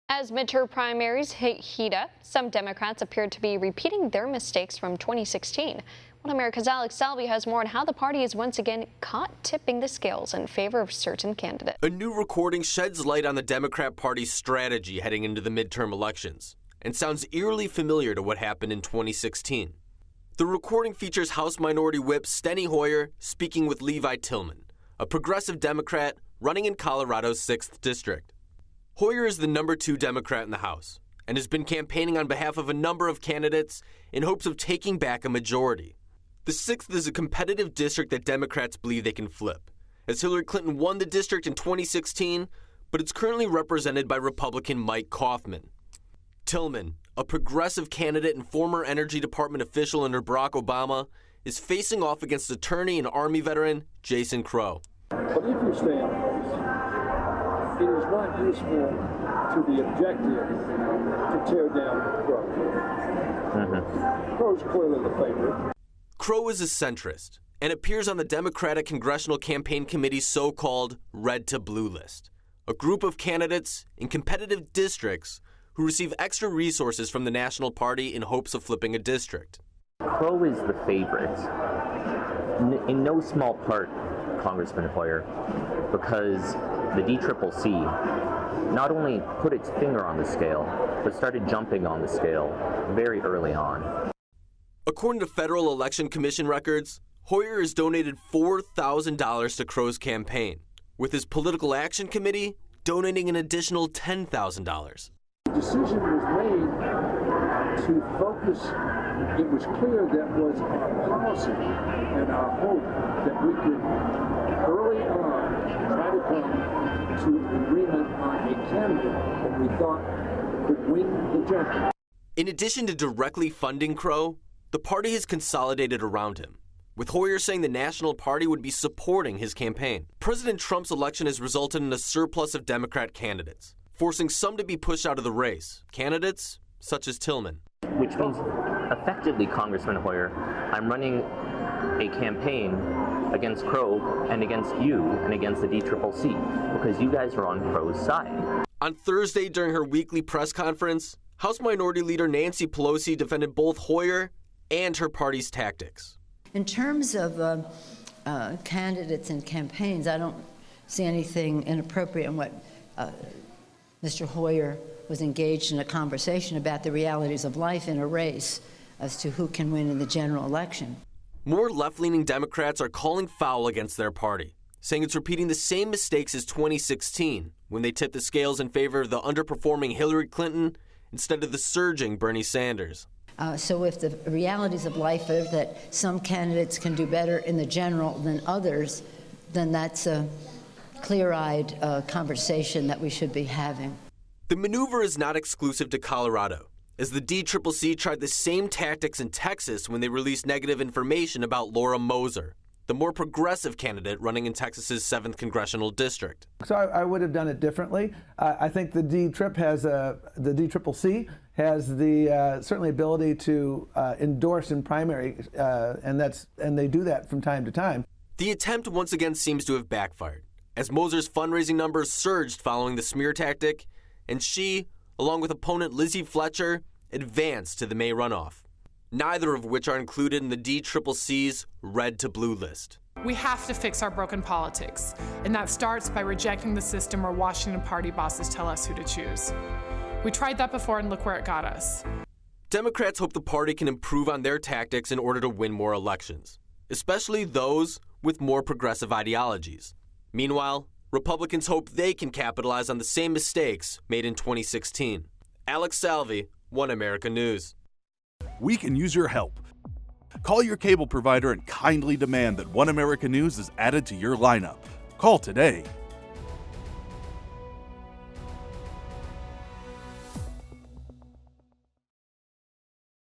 As midterm primaries heat up, some Democrats appear to be repeating their mistakes from 2016. One America's Alex Salvi has more on how the party is once again caught tipping the scales in favor of certain candidates. A new recording sheds light on the Democrat Party's strategy heading into the midterm elections and sounds eerily familiar to what happened in 2016. The recording features House Minority Whip Steny Hoyer speaking with Levi Tillman, a progressive Democrat running in Colorado's 6th district. Hoyer is the number 2 Democrat in the House and has been campaigning on behalf of a number of candidates in hopes of taking back a majority. The 6th is a competitive district that Democrats believe they can flip, as Hillary Clinton won the district in 2016, but it's currently represented by Republican Mike Kaufman. Tillman, a progressive candidate and former Energy Department official under Barack Obama, is facing off against attorney and Army veteran Jason Crow. But if you stay in place, it is not useful to the objective to tear down Crow. Crow's clearly the favorite. Crow is a centrist and appears on the Democratic Congressional Campaign Committee's so-called Red to Blue list, a group of candidates in competitive districts who receive extra resources from the National Party in hopes of flipping a district. Crow is the favorite, in no small part, Congressman Hoyer, because the DCCC not only put its finger on the scale, but started jumping on the scale very early on. According to Federal Election Commission records, Hoyer has donated $4,000 to Crow's campaign, with his Political Action Committee donating an additional $10,000. The decision was made to focus. It was clear that was our policy and our hope that we could early on try to come to an agreement on a candidate that we thought could win the general. In addition to directly funding Crow, the party has consolidated around him, with Hoyer saying the National Party would be supporting his campaign. President Trump's election has resulted in a surplus of Democrat candidates, forcing some to be pushed out of the race, candidates such as Tillman. Which means, effectively, Congressman Hoyer, I'm running a campaign against Crow and against you and against the DCCC, because you guys are on Crow's side. On Thursday, during her weekly press conference, House Minority Leader Nancy Pelosi defended both Hoyer and her party's tactics. In terms of candidates and campaigns, I don't see anything inappropriate in what Mr. Hoyer was engaged in a conversation about the realities of life in a race as to who can win in the general election. More left-leaning Democrats are calling foul against their party, saying it's repeating the same mistakes as 2016, when they tipped the scales in favor of the underperforming Hillary Clinton instead of the surging Bernie Sanders. So if the realities of life are that some candidates can do better in the general than others, then that's a clear-eyed conversation that we should be having. The maneuver is not exclusive to Colorado, as the DCCC tried the same tactics in Texas when they released negative information about Laura Moser, the more progressive candidate running in Texas's 7th congressional district. So I would have done it differently. I think the DCCC has the certainly ability to endorse in primary, and they do that from time to time. The attempt once again seems to have backfired, as Moser's fundraising numbers surged following the smear tactic, and she, along with opponent Lizzie Fletcher, advanced to the May runoff, neither of which are included in the DCCC's Red to Blue list. We have to fix our broken politics, and that starts by rejecting the system where Washington party bosses tell us who to choose. We tried that before, and look where it got us. Democrats hope the party can improve on their tactics in order to win more elections, especially those with more progressive ideologies. Meanwhile, Republicans hope they can capitalize on the same mistakes made in 2016. Alex Salvi, One America News. We can use your help. Call your cable provider and kindly demand that One America News is added to your lineup. Call today.